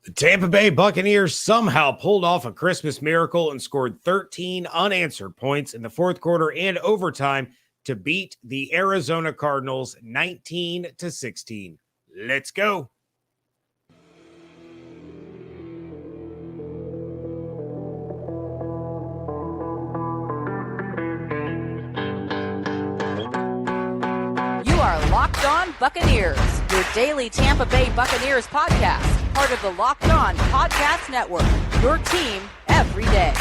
The Tampa Bay Buccaneers somehow pulled off a Christmas miracle and scored 13 unanswered points in the fourth quarter and overtime to beat the Arizona Cardinals 19-16. Let's go. You are Locked On Buccaneers, your daily Tampa Bay Buccaneers podcast. Part of the Locked On Podcast Network, your team every day.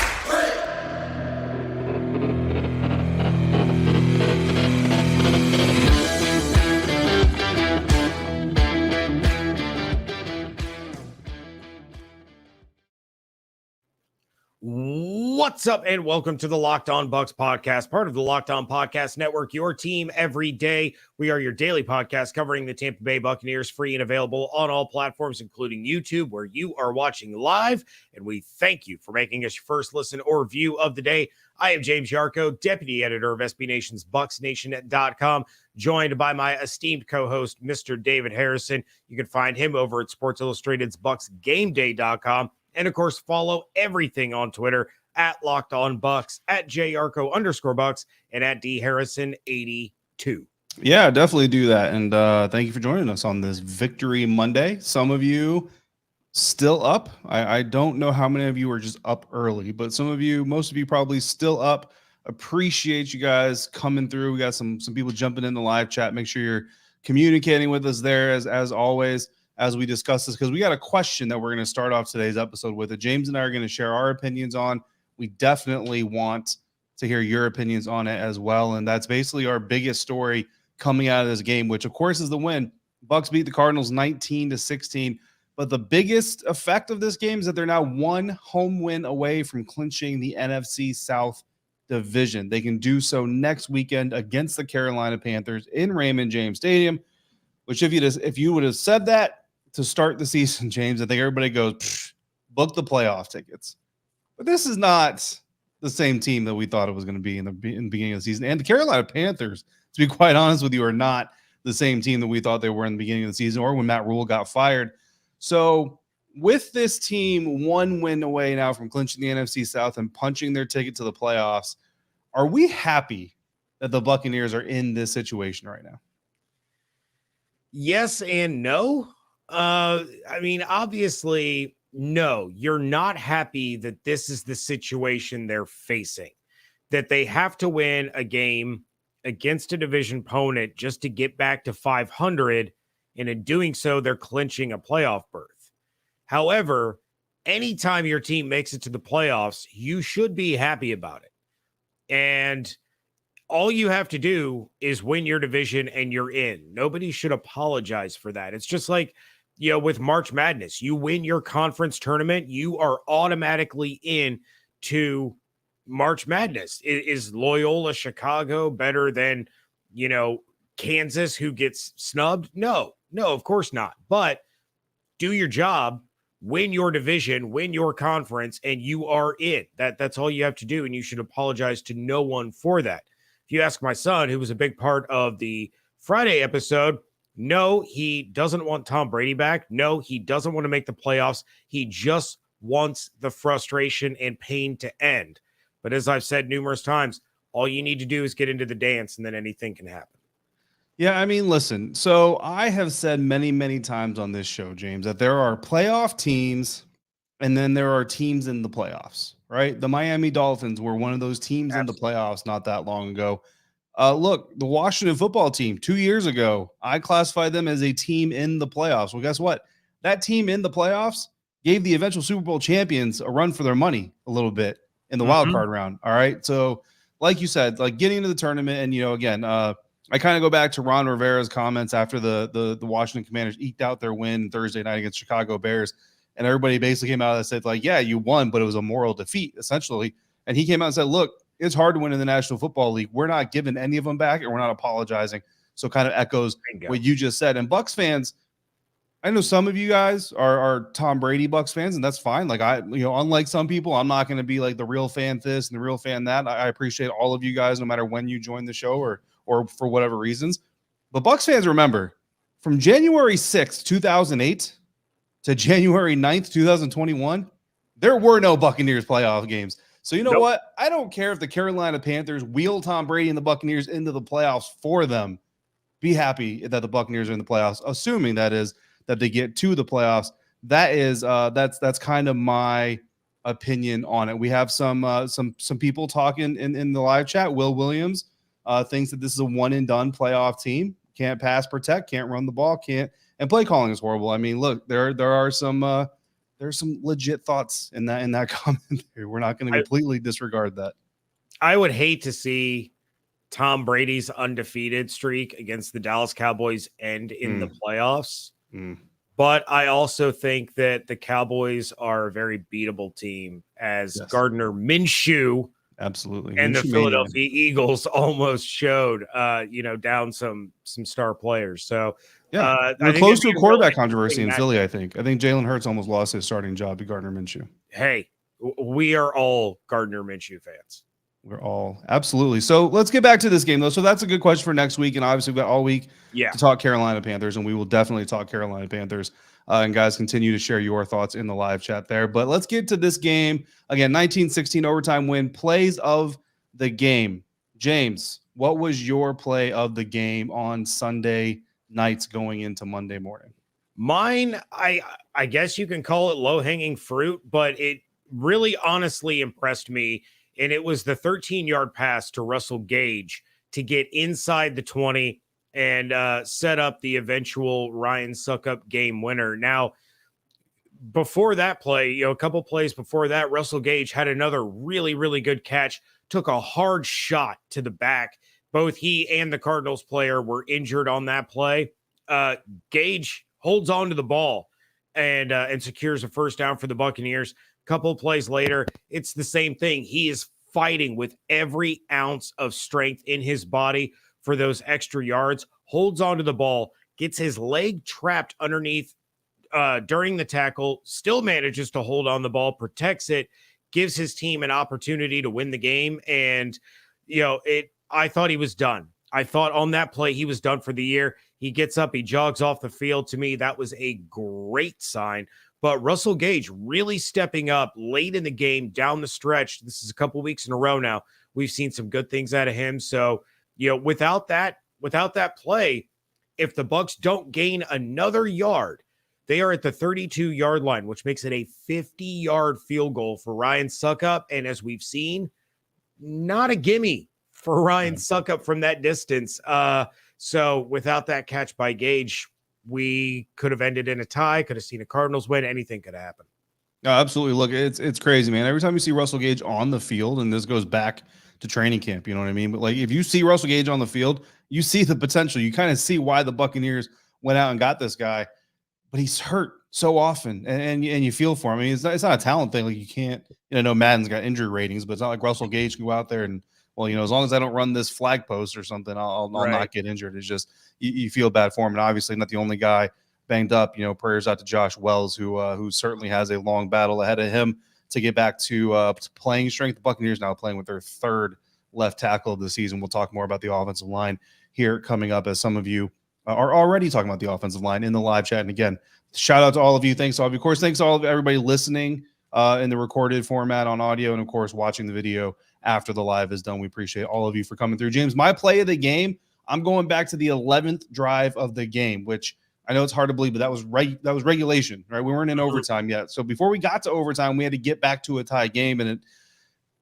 What's up, and welcome to the Locked On Bucs podcast, part of the Locked On Podcast Network, your team every day. We are your daily podcast covering the Tampa Bay Buccaneers, free and available on all platforms, including YouTube, where you are watching live. And we thank you for making us your first listen or view of the day. I am James Yarcho, deputy editor of SB Nation's BucsNation.com, joined by my esteemed co-host, Mr. David Harrison. You can find him over at Sports Illustrated's BucsGameDay.com. And, of course, follow everything on Twitter at Locked On Bucs, at JYarcho_Bucs, and at DHarrison82. Yeah, definitely do that. And thank you for joining us on this Victory Monday. Some of you still up. I don't know how many of you are just up early, but most of you probably still up. Appreciate you guys coming through. We got some people jumping in the live chat. Make sure you're communicating with us there as always, as we discuss this, because we got a question that we're going to start off today's episode with that James and I are going to share our opinions on. We definitely want to hear your opinions on it as well. And that's basically our biggest story coming out of this game, which of course is the win. Bucs beat the Cardinals 19-16. But the biggest effect of this game is that they're now one home win away from clinching the NFC South Division. They can do so next weekend against the Carolina Panthers in Raymond James Stadium, which if you would have said that to start the season, James, I think everybody goes, book the playoff tickets. But this is not the same team that we thought it was going to be in the beginning of the season. And the Carolina Panthers, to be quite honest with you, are not the same team that we thought they were in the beginning of the season or when Matt Rule got fired. So with this team one win away now from clinching the NFC South and punching their ticket to the playoffs, are we happy that the Buccaneers are in this situation right now? Yes and no. Obviously, no, you're not happy that this is the situation they're facing, that they have to win a game against a division opponent just to get back to 500. And in doing so, they're clinching a playoff berth. However, anytime your team makes it to the playoffs, you should be happy about it. And all you have to do is win your division and you're in. Nobody should apologize for that. It's just like, with March Madness, you win your conference tournament, you are automatically in to March Madness. Is Loyola Chicago better than, Kansas, who gets snubbed? No, of course not. But do your job, win your division, win your conference, and you are in. That's all you have to do, and you should apologize to no one for that. If you ask my son, who was a big part of the Friday episode, no, he doesn't want Tom Brady back. No, he doesn't want to make the playoffs. He just wants the frustration and pain to end. But as I've said numerous times, all you need to do is get into the dance, and then anything can happen. Yeah, listen, so I have said many, many times on this show, James, that there are playoff teams and then there are teams in the playoffs, right? The Miami Dolphins were one of those teams in the playoffs not that long ago. Look, the Washington football team 2 years ago, I classified them as a team in the playoffs. Well, guess what? That team in the playoffs gave the eventual Super Bowl champions a run for their money a little bit in the wild card round. All right. So like you said, like getting into the tournament and, again, I kind of go back to Ron Rivera's comments after the Washington Commanders eked out their win Thursday night against Chicago Bears. And everybody basically came out and said, like, yeah, you won, but it was a moral defeat, essentially. And he came out and said, look, it's hard to win in the National Football League. We're not giving any of them back, and we're not apologizing. So kind of echoes what you just said. And Bucs fans, I know some of you guys are Tom Brady Bucs fans, and that's fine. Like unlike some people, I'm not going to be like the real fan this and the real fan that. I appreciate all of you guys, no matter when you join the show or for whatever reasons. But Bucs fans, remember, from January 6th, 2008 to January 9th, 2021, there were no Buccaneers playoff games. So you know what? I don't care if the Carolina Panthers wheel Tom Brady and the Buccaneers into the playoffs for them. Be happy that the Buccaneers are in the playoffs, assuming that is that they get to the playoffs. That is that's kind of my opinion on it. We have some people talking in the live chat. Will Williams thinks that this is a one and done playoff team. Can't pass protect, can't run the ball, and play calling is horrible. I mean, look, there are some there's some legit thoughts in that comment. We're not going to completely disregard that. I would hate to see Tom Brady's undefeated streak against the Dallas Cowboys end in the playoffs. But I also think that the Cowboys are a very beatable team, as Gardner Minshew absolutely and the Philadelphia Eagles almost showed, down some star players. So we're close to a quarterback controversy in Philly. I think Jalen Hurts almost lost his starting job to Gardner Minshew. Hey, we are all Gardner Minshew fans. We're all absolutely. So let's get back to this game though. So that's a good question for next week. And obviously we've got all week to talk Carolina Panthers, and we will definitely talk Carolina Panthers. And guys, continue to share your thoughts in the live chat there. But let's get to this game. Again, 19-16 overtime win. Plays of the game. James, what was your play of the game on Sunday nights going into Monday morning? Mine, I guess you can call it low-hanging fruit, but it really honestly impressed me. And it was the 13-yard pass to Russell Gage to get inside the 20 and set up the eventual Ryan Suckup game winner. Now, before that play, a couple plays before that, Russell Gage had another really, really good catch, took a hard shot to the back. Both he and the Cardinals player were injured on that play. Gage holds on to the ball and secures a first down for the Buccaneers. Couple of plays later, it's the same thing. He is fighting with every ounce of strength in his body for those extra yards, holds onto the ball, gets his leg trapped underneath during the tackle, still manages to hold on the ball, protects it, gives his team an opportunity to win the game. And, I thought he was done. I thought on that play he was done for the year. He gets up, he jogs off the field. To me, that was a great sign. But Russell Gage really stepping up late in the game, down the stretch. This is a couple weeks in a row now. We've seen some good things out of him. So, without that play, if the Bucs don't gain another yard, they are at the 32-yard line, which makes it a 50-yard field goal for Ryan Suckup. And as we've seen, not a gimme for Ryan Suckup from that distance. So without that catch by Gage, we could have ended in a tie, could have seen a Cardinals win. Anything could happen. No, absolutely. Look, it's crazy, man. Every time you see Russell Gage on the field, and this goes back to training camp, you know what I mean? But like, if you see Russell Gage on the field, you see the potential. You kind of see why the Buccaneers went out and got this guy, but he's hurt so often, and you feel for him. I mean, it's not a talent thing. Like, you can't, no, Madden's got injury ratings, but it's not like Russell Gage can go out there and, well, as long as I don't run this flag post or something, I'll not get injured. It's just you feel bad for him, and obviously not the only guy banged up. Prayers out to Josh Wells, who certainly has a long battle ahead of him to get back to playing strength. The Buccaneers now playing with their third left tackle of the season. We'll talk more about the offensive line here coming up, as some of you are already talking about the offensive line in the live chat. And again, shout out to all of you. Thanks to all of you. Of course, thanks to all of everybody listening in the recorded format on audio, and of course watching the video after the live is done. We appreciate all of you for coming through. James, my play of the game, I'm going back to the 11th drive of the game, which I know it's hard to believe, but that was regulation, right? We weren't in overtime yet. So before we got to overtime, we had to get back to a tie game, and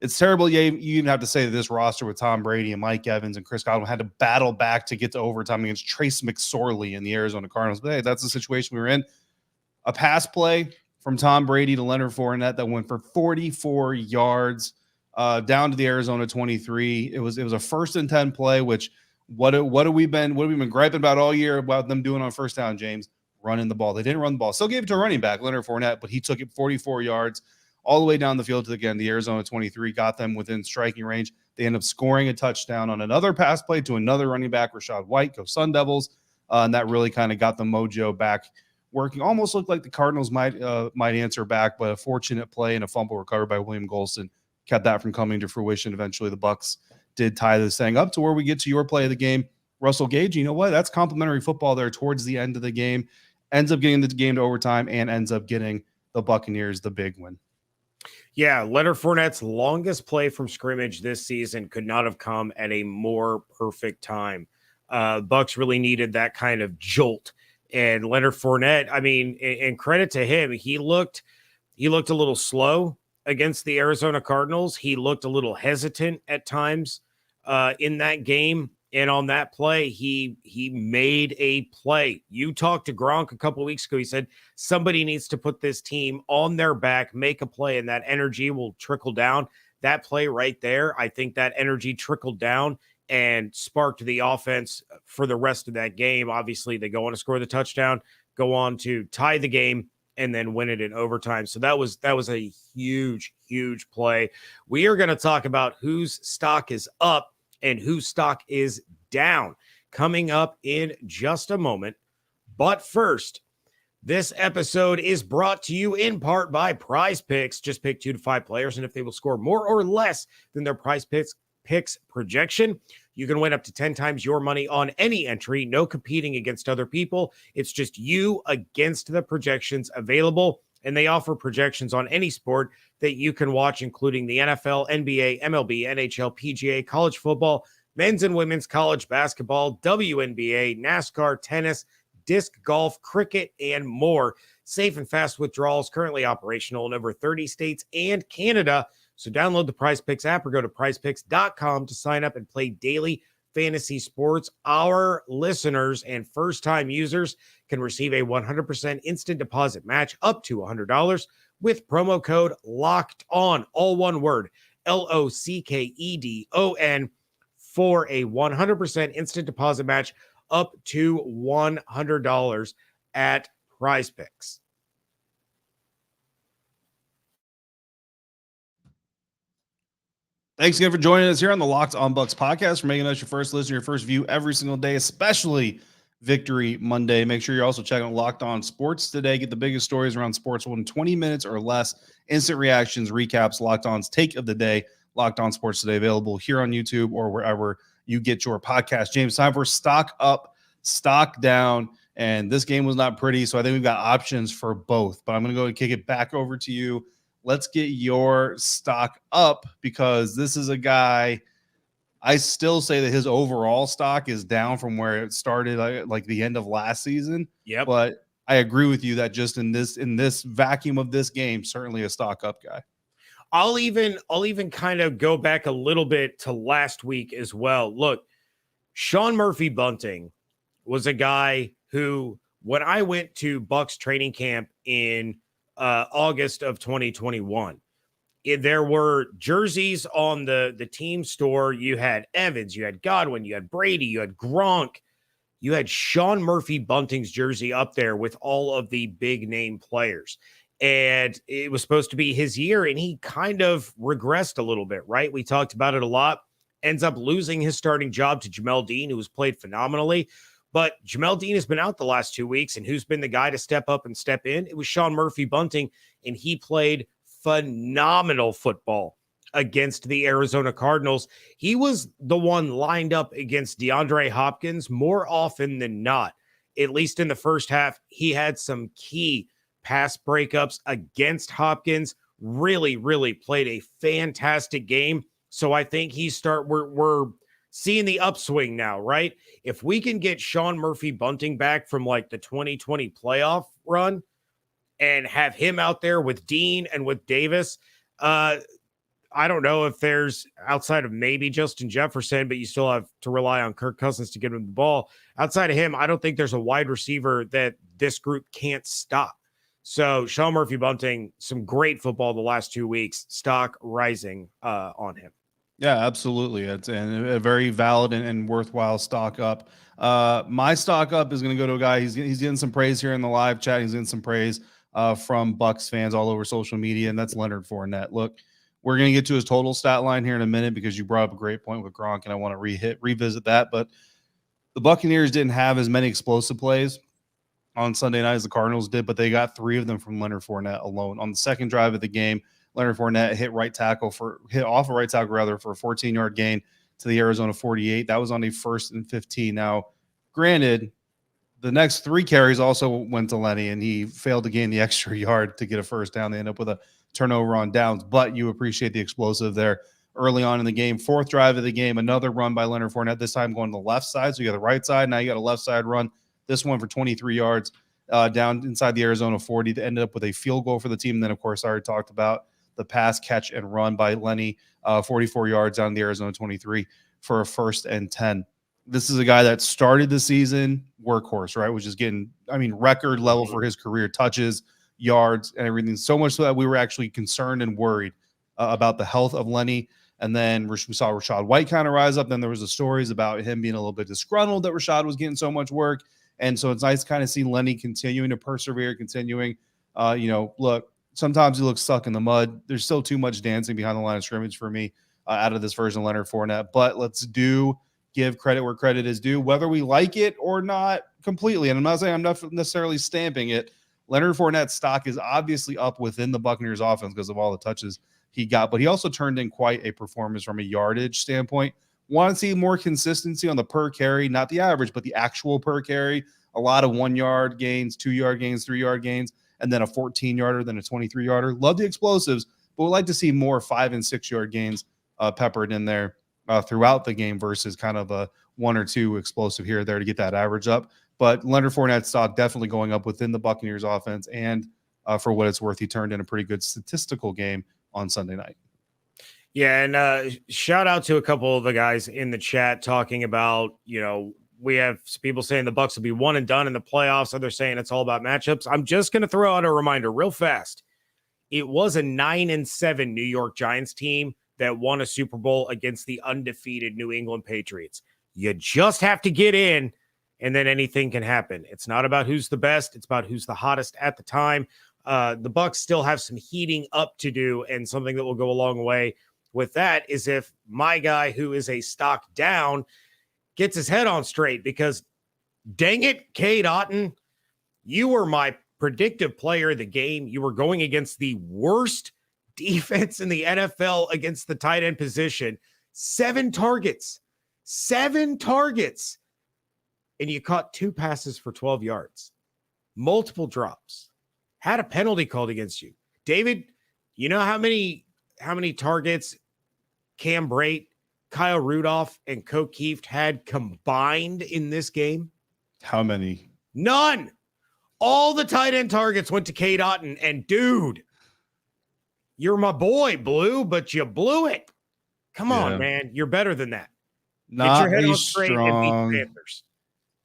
it's terrible. You even have to say that this roster with Tom Brady and Mike Evans and Chris Godwin had to battle back to get to overtime against Trace McSorley in the Arizona Cardinals. But hey, that's the situation we were in. A pass play from Tom Brady to Leonard Fournette that went for 44 yards. Down to the Arizona 23. It was a 1st and 10 play, which what have we been griping about all year about them doing on first down, James? Running the ball. They didn't run the ball. Still gave it to a running back, Leonard Fournette, but he took it 44 yards all the way down the field to, again, the Arizona 23, got them within striking range. They end up scoring a touchdown on another pass play to another running back, Rachaad White. Go Sun Devils. And that really kind of got the mojo back working. Almost looked like the Cardinals might answer back, but a fortunate play and a fumble recovered by William Golston kept that from coming to fruition. Eventually, the Bucs did tie this thing up to where we get to your play of the game. Russell Gage, you know what? That's complimentary football there towards the end of the game. ends up getting the game to overtime and ends up getting the Buccaneers the big win. Yeah, Leonard Fournette's longest play from scrimmage this season could not have come at a more perfect time. Bucs really needed that kind of jolt. And Leonard Fournette, I mean, and credit to him, he looked a little slow against the Arizona Cardinals. He looked a little hesitant at times in that game. And on that play, he made a play. You talked to Gronk a couple of weeks ago. He said somebody needs to put this team on their back, make a play, and that energy will trickle down. That play right there, I think that energy trickled down and sparked the offense for the rest of that game. Obviously, they go on to score the touchdown, go on to tie the game, and then win it in overtime. So that was a huge, huge play. We are going to talk about whose stock is up and whose stock is down coming up in just a moment. But first, this episode is brought to you in part by Prize Picks. Just pick 2 to 5 players, and if they will score more or less than their Prize Picks projection, you can win up to 10 times your money on any entry. No competing against other people. It's just you against the projections available. And they offer projections on any sport that you can watch, including the NFL, NBA, MLB, NHL, PGA, college football, men's and women's college basketball, WNBA, NASCAR, tennis, disc golf, cricket, and more. Safe and fast withdrawals currently operational in over 30 states and Canada. So download the Prize Picks app or go to prizepicks.com to sign up and play daily fantasy sports. Our listeners and first-time users can receive a 100% instant deposit match up to $100 with promo code Locked On, all one word, LOCKEDON, for a 100% instant deposit match up to $100 at Prize Picks. Thanks again for joining us here on the Locked On Bucs podcast, for making us your first listen, your first view every single day, especially Victory Monday. Make sure you're also checking out Locked On Sports today. Get the biggest stories around sports within 20 minutes or less. Instant reactions, recaps, Locked On's take of the day. Locked On Sports Today, available here on YouTube or wherever you get your podcast. James, time for stock up, stock down. And this game was not pretty, so I think we've got options for both. But I'm going to go and kick it back over to you. Let's get your stock up, because this is a guy, I still say that his overall stock is down from where it started, like the end of last season. Yep. But I agree with you that just in this vacuum of this game, certainly a stock up guy. I'll even kind of go back a little bit to last week as well. Look, Sean Murphy Bunting was a guy who, when I went to Bucs training camp in August of 2021, there were jerseys on the team store. You had Evans, you had Godwin, you had Brady, you had Gronk, you had Sean Murphy Bunting's jersey up there with all of the big name players. And it was supposed to be his year, and he kind of regressed a little bit, right? We talked about it a lot. Ends up losing his starting job to Jamel Dean, who has played phenomenally. But Jamel Dean has been out the last 2 weeks, and who's been the guy to step up and step in? It was Sean Murphy Bunting, and he played phenomenal football against the Arizona Cardinals. He was the one lined up against DeAndre Hopkins more often than not. At least in the first half, he had some key pass breakups against Hopkins. Really, really played a fantastic game. So I think we're seeing the upswing now, right? If we can get Sean Murphy Bunting back from like the 2020 playoff run and have him out there with Dean and with Davis, I don't know if there's, outside of maybe Justin Jefferson, but you still have to rely on Kirk Cousins to get him the ball. Outside of him, I don't think there's a wide receiver that this group can't stop. So Sean Murphy Bunting, some great football the last 2 weeks, stock rising on him. Yeah, absolutely. It's a very valid and worthwhile stock up. My stock up is going to go to a guy. He's getting some praise here in the live chat. He's getting some praise from Bucs fans all over social media, and that's Leonard Fournette. Look, we're going to get to his total stat line here in a minute, because you brought up a great point with Gronk, and I want to revisit that. But the Buccaneers didn't have as many explosive plays on Sunday night as the Cardinals did, but they got 3 of them from Leonard Fournette alone. On the second drive of the game, Leonard Fournette hit off a right tackle for a 14-yard gain to the Arizona 48. That was on a 1st and 15. Now, granted, the next 3 carries also went to Lenny, and he failed to gain the extra yard to get a first down. They end up with a turnover on downs, but you appreciate the explosive there early on in the game. 4th drive of the game, another run by Leonard Fournette, this time going to the left side. So you got the right side. Now you got a left side run. This one for 23 yards down inside the Arizona 40. That ended up with a field goal for the team. And then, of course, I already talked about the pass, catch, and run by Lenny, 44 yards down the Arizona 23 for a 1st and 10. This is a guy that started the season workhorse, right? Which is getting, record level for his career, touches, yards, and everything. So much so that we were actually concerned and worried about the health of Lenny. And then we saw Rachaad White kind of rise up. Then there was the stories about him being a little bit disgruntled that Rachaad was getting so much work. And so it's nice to kind of see Lenny continuing to persevere, look, sometimes he looks stuck in the mud. There's still too much dancing behind the line of scrimmage for me out of this version of Leonard Fournette. But let's give credit where credit is due, whether we like it or not completely. And I'm not saying I'm not necessarily stamping it. Leonard Fournette's stock is obviously up within the Buccaneers offense because of all the touches he got, but he also turned in quite a performance from a yardage standpoint. Want to see more consistency on the per carry, not the average, but the actual per carry. A lot of 1 yard gains, 2 yard gains, 3 yard gains, and then a 14 yarder, then a 23 yarder. Love the explosives, but we'd like to see more 5 and 6 yard gains peppered in there throughout the game versus kind of a 1 or 2 explosive here or there to get that average up. But Leonard Fournette's stock definitely going up within the Buccaneers offense. And for what it's worth, he turned in a pretty good statistical game on Sunday night. Yeah. And shout out to a couple of the guys in the chat talking about, we have people saying the Bucs will be 1 and done in the playoffs. Others saying it's all about matchups. I'm just going to throw out a reminder real fast. It was a 9-7 New York Giants team that won a Super Bowl against the undefeated New England Patriots. You just have to get in, and then anything can happen. It's not about who's the best. It's about who's the hottest at the time. The Bucs still have some heating up to do, and something that will go a long way with that is if my guy, who is a stock down, gets his head on straight, because dang it, Cade Otton, you were my predictive player of the game. You were going against the worst defense in the NFL against the tight end position. 7 targets, and you caught 2 passes for 12 yards, multiple drops, had a penalty called against you. David, you know how many targets Cam Brate, Kyle Rudolph, and Ko Kieft had combined in this game? How many? None. All the tight end targets went to Cade Otton, and dude, you're my boy, Blue, but you blew it. Come on, man. You're better than that. Not Get your head a on straight and beat the Panthers.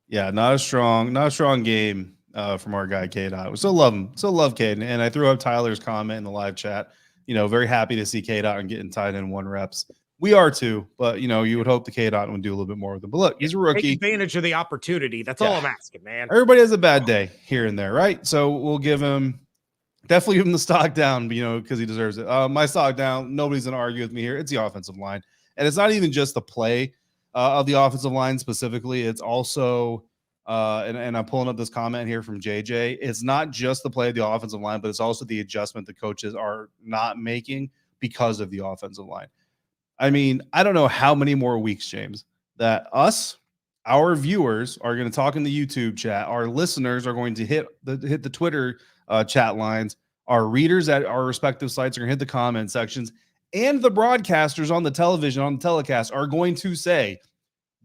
Yeah, not a strong game from our guy, Cade Otton. We still love him. Still love Cade. And I threw up Tyler's comment in the live chat. Very happy to see Cade Otton getting tight end 1 reps. We are too, but you would hope the Cade Otton would do a little bit more with him. But look, he's a rookie. Take advantage of the opportunity. That's all I'm asking, man. Everybody has a bad day here and there, right? So we'll definitely give him the stock down, because he deserves it. My stock down, nobody's going to argue with me here. It's the offensive line. And it's not even just the play of the offensive line specifically. It's also, and I'm pulling up this comment here from JJ. It's not just the play of the offensive line, but it's also the adjustment the coaches are not making because of the offensive line. I don't know how many more weeks, James, that our viewers are going to talk in the YouTube chat. Our listeners are going to hit the Twitter chat lines. Our readers at our respective sites are going to hit the comment sections, and the broadcasters on the television, on the telecast, are going to say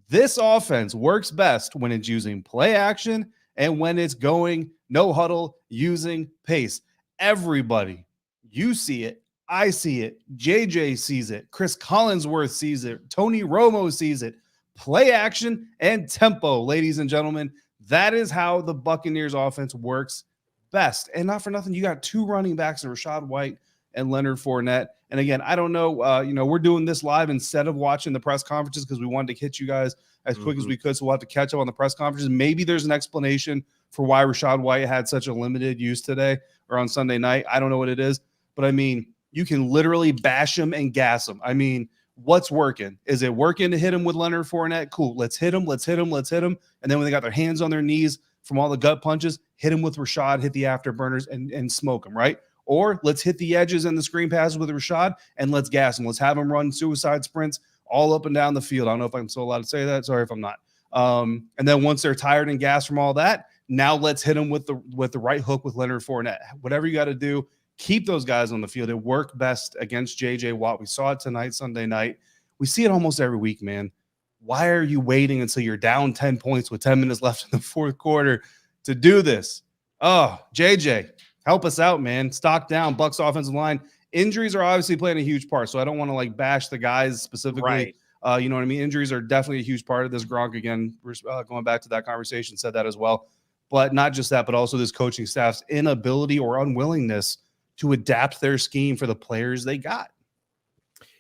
this offense works best when it's using play action and when it's going no huddle using pace. Everybody, you see it. I see it. JJ sees it. Chris Collinsworth sees it. Tony Romo sees it. Play action and tempo, ladies and gentlemen. That is how the Buccaneers offense works best. And not for nothing, you got 2 running backs in Rachaad White and Leonard Fournette. And again, I don't know, we're doing this live instead of watching the press conferences because we wanted to hit you guys as quick as we could. So we'll have to catch up on the press conferences. Maybe there's an explanation for why Rachaad White had such a limited use today or on Sunday night. I don't know what it is, but you can literally bash him and gas him. What's working? Is it working to hit him with Leonard Fournette? Cool. Let's hit him. And then when they got their hands on their knees from all the gut punches, hit him with Rachaad, hit the afterburners and smoke him, right? Or let's hit the edges and the screen passes with Rachaad and let's gas him. Let's have him run suicide sprints all up and down the field. I don't know if I'm still allowed to say that. Sorry if I'm not. And then once they're tired and gassed from all that, now let's hit them with the right hook with Leonard Fournette. Whatever you got to do, keep those guys on the field. It worked best against J.J. Watt. We saw it tonight, Sunday night. We see it almost every week, man. Why are you waiting until you're down 10 points with 10 minutes left in the fourth quarter to do this? Oh, JJ, help us out, man. Stock down, Bucs offensive line. Injuries are obviously playing a huge part, so I don't want to bash the guys specifically. Right. You know what I mean? Injuries are definitely a huge part of this. Gronk, again, going back to that conversation, said that as well. But not just that, but also this coaching staff's inability or unwillingness to adapt their scheme for the players they got.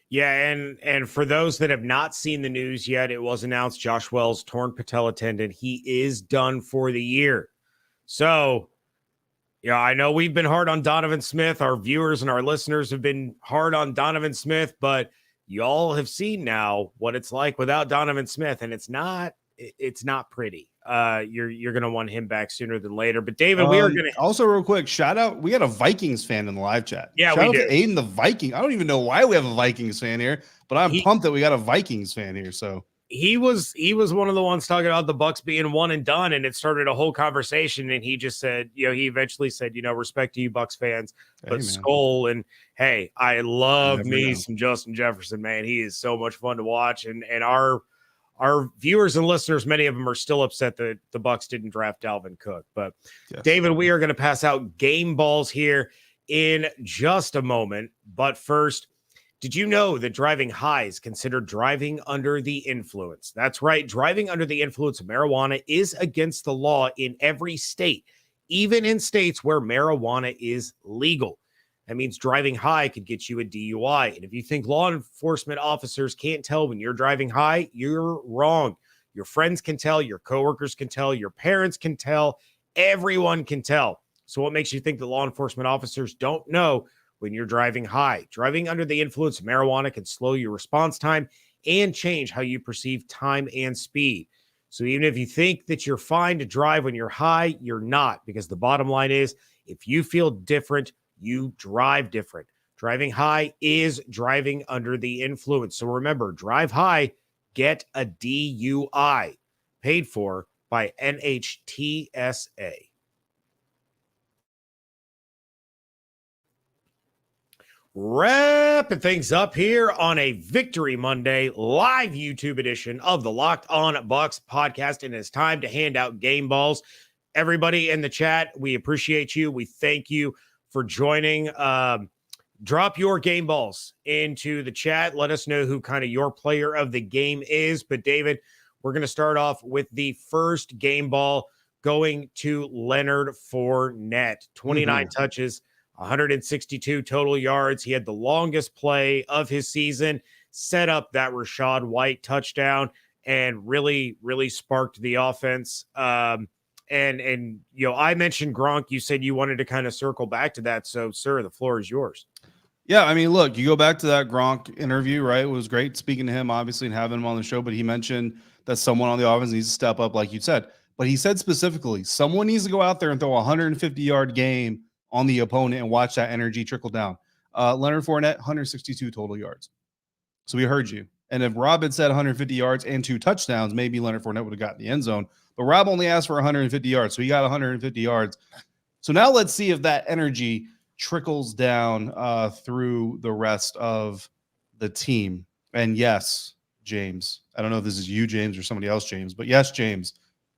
Yeah, and for those that have not seen the news yet, it was announced Josh Wells torn patella tendon. He is done for the year. So, yeah, I know we've been hard on Donovan Smith. Our viewers and our listeners have been hard on Donovan Smith, but y'all have seen now what it's like without Donovan Smith, and it's not pretty. You're going to want him back sooner than later. But David, we are going to also real quick shout out. We got a Vikings fan in the live chat. Yeah, shout we out do. to Aiden the Viking. I don't even know why we have a Vikings fan here, but I'm pumped that we got a Vikings fan here. So he was one of the ones talking about the Bucs being one and done, and it started a whole conversation. And he just said, he eventually said, respect to you Bucs fans, but Skull and hey, I love me some Justin Jefferson, man. He is so much fun to watch, and our viewers and listeners, many of them are still upset that the Bucs didn't draft Dalvin Cook. But yes. David, we are going to pass out game balls here in just a moment. But first, did you know that driving high is considered driving under the influence? That's right. Driving under the influence of marijuana is against the law in every state, even in states where marijuana is legal. That means driving high could get you a DUI. And if you think law enforcement officers can't tell when you're driving high, you're wrong. Your friends can tell, your coworkers can tell, your parents can tell, everyone can tell. So what makes you think that law enforcement officers don't know when you're driving high? Driving under the influence of marijuana can slow your response time and change how you perceive time and speed. So even if you think that you're fine to drive when you're high, you're not, because the bottom line is if you feel different, you drive different. Driving high is driving under the influence. So remember, drive high, get a DUI. Paid for by NHTSA. Wrapping things up here on a Victory Monday live YouTube edition of the Locked On Bucs podcast. And it's time to hand out game balls. Everybody in the chat, we appreciate you. We thank you for joining. Drop your game balls into the chat. Let us know who kind of your player of the game is. But David, we're going to start off with the first game ball going to Leonard Fournette. 29 touches, 162 total yards. He had the longest play of his season, set up that Rachaad White touchdown, and really, really sparked the offense. And I mentioned Gronk. You said you wanted to kind of circle back to that. So, sir, the floor is yours. Yeah, I mean, look, you go back to that Gronk interview, right? It was great speaking to him, obviously, and having him on the show. But he mentioned that someone on the offense needs to step up, like you said. But he said specifically, someone needs to go out there and throw a 150-yard game on the opponent and watch that energy trickle down. Leonard Fournette, 162 total yards. So we heard you. And if Rob had said 150 yards and 2 touchdowns, maybe Leonard Fournette would have gotten the end zone. But Rob only asked for 150 yards, so he got 150 yards. So now let's see if that energy trickles down through the rest of the team. And yes, James, I don't know if this is you, James, or somebody else, James, but yes, James,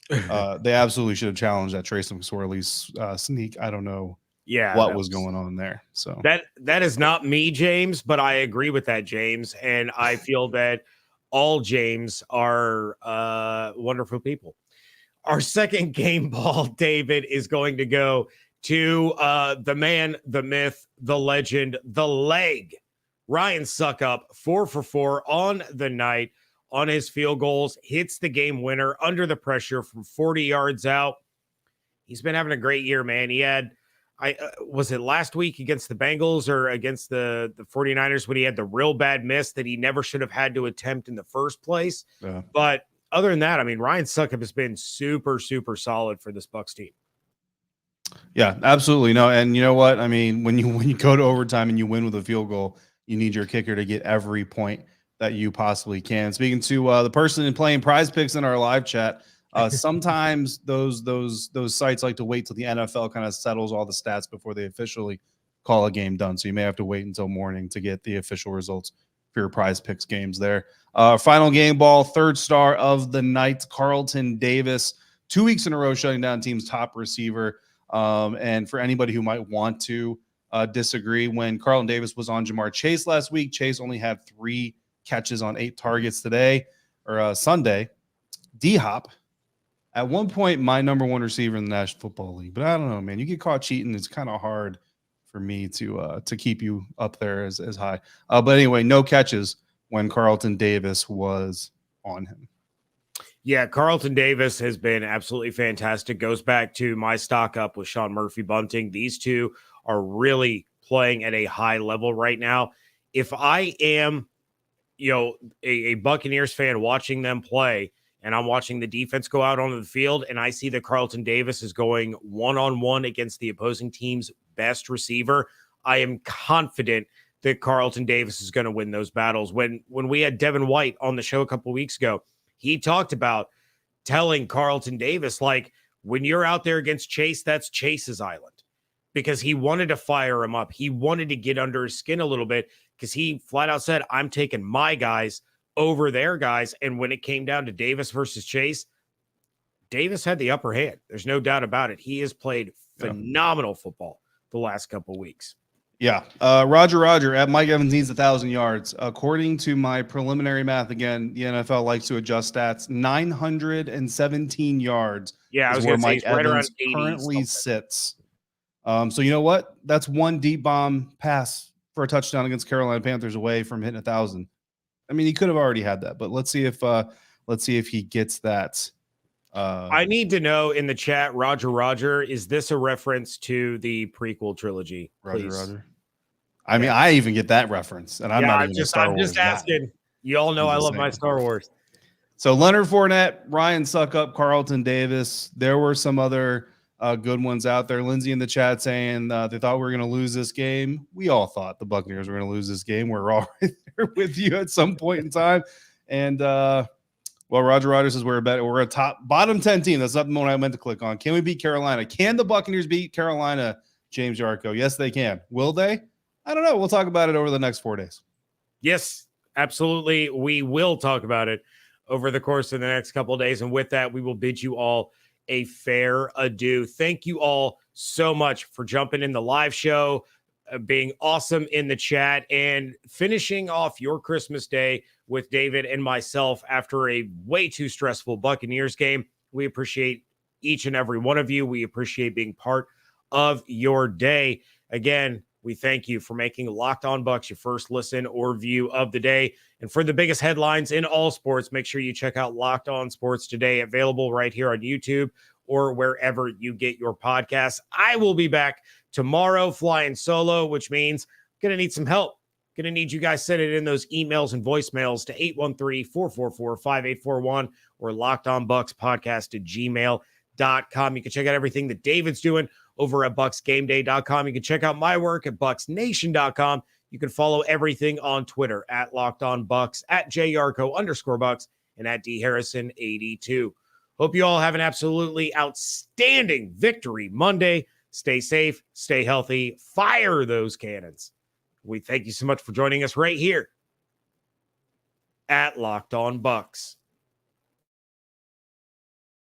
they absolutely should have challenged that Trace McSorley's sneak. I don't know what was going on there. So that is not me, James, but I agree with that, James. And I feel that all James are wonderful people. Our second game ball, David, is going to go to the man, the myth, the legend, the leg. Ryan Suckup, 4 for 4 on the night on his field goals, hits the game winner under the pressure from 40 yards out. He's been having a great year, man. He had, was it last week against the Bengals or against the 49ers when he had the real bad miss that he never should have had to attempt in the first place? Yeah. But other than that, I mean, Ryan Suckup has been super, super solid for this Bucs team. Yeah, absolutely. No, and you know what? I mean, when you go to overtime and you win with a field goal, you need your kicker to get every point that you possibly can. Speaking to the person playing Prize Picks in our live chat, sometimes those sites like to wait till the NFL kind of settles all the stats before they officially call a game done. So you may have to wait until morning to get the official results for your Prize Picks games there. Final game ball, third star of the night, Carlton Davis, 2 weeks in a row shutting down team's top receiver. And for anybody who might want to disagree, when Carlton Davis was on Jamar Chase last week, Chase only had 3 catches on 8 targets today or Sunday. D-Hop, at one point, my number 1 receiver in the National Football League. But I don't know, man. You get caught cheating, it's kind of hard for me to keep you up there as high. But anyway, no catches when Carlton Davis was on him. Yeah, Carlton Davis has been absolutely fantastic. Goes back to my stock up with Sean Murphy Bunting. These two are really playing at a high level right now. If I am, a Buccaneers fan watching them play, and I'm watching the defense go out onto the field, and I see that Carlton Davis is going one-on-one against the opposing team's best receiver, I am confident that Carlton Davis is going to win those battles. When we had Devin White on the show a couple of weeks ago, he talked about telling Carlton Davis, like, when you're out there against Chase, that's Chase's island, because he wanted to fire him up. He wanted to get under his skin a little bit because he flat out said, I'm taking my guys over their guys. And when it came down to Davis versus Chase, Davis had the upper hand. There's no doubt about it. He has played phenomenal football the last couple of weeks. Yeah. Roger at Mike Evans needs 1,000 yards. According to my preliminary math, again, the NFL likes to adjust stats. 917 yards. Yeah, I was where going to say Mike Evans currently sits. So you know what? That's one deep bomb pass for a touchdown against Carolina Panthers away from hitting 1,000. I mean, he could have already had that, but let's see if he gets that. I need to know in the chat, Roger, is this a reference to the prequel trilogy? Roger. I mean, I even get that reference, and I'm not even a Star Wars I'm just asking. You all know I love my Star Wars. So Leonard Fournette, Ryan Suckup, Carlton Davis. There were some other good ones out there. Lindsay in the chat saying they thought we were going to lose this game. We all thought the Buccaneers were going to lose this game. We're all right there with you at some point in time. And Roger says we're a bottom 10 team. That's not the one I meant to click on. Can we beat Carolina? Can the Buccaneers beat Carolina, James Yarcho? Yes, they can. Will they? I don't know. We'll talk about it over the next 4 days. Yes, absolutely. We will talk about it over the course of the next couple of days. And with that, we will bid you all a fair adieu. Thank you all so much for jumping in the live show, being awesome in the chat, and finishing off your Christmas day with David and myself after a way too stressful Buccaneers game. We appreciate each and every one of you. We appreciate being part of your day. Again, we thank you for making Locked On Bucs your first listen or view of the day. And for the biggest headlines in all sports, make sure you check out Locked On Sports Today, available right here on YouTube or wherever you get your podcasts. I will be back tomorrow flying solo, which means I'm going to need some help. Going to need you guys send it in those emails and voicemails to 813-444-5841 or lockedonbuckspodcast@gmail.com. You can check out everything that David's doing over at bucksgameday.com. You can check out my work at bucksnation.com. You can follow everything on Twitter at LockedOnBucs, at JYarko_Bucks, and at DHarrison82. Hope you all have an absolutely outstanding Victory Monday. Stay safe, stay healthy, fire those cannons. We thank you so much for joining us right here at Locked On Bucs.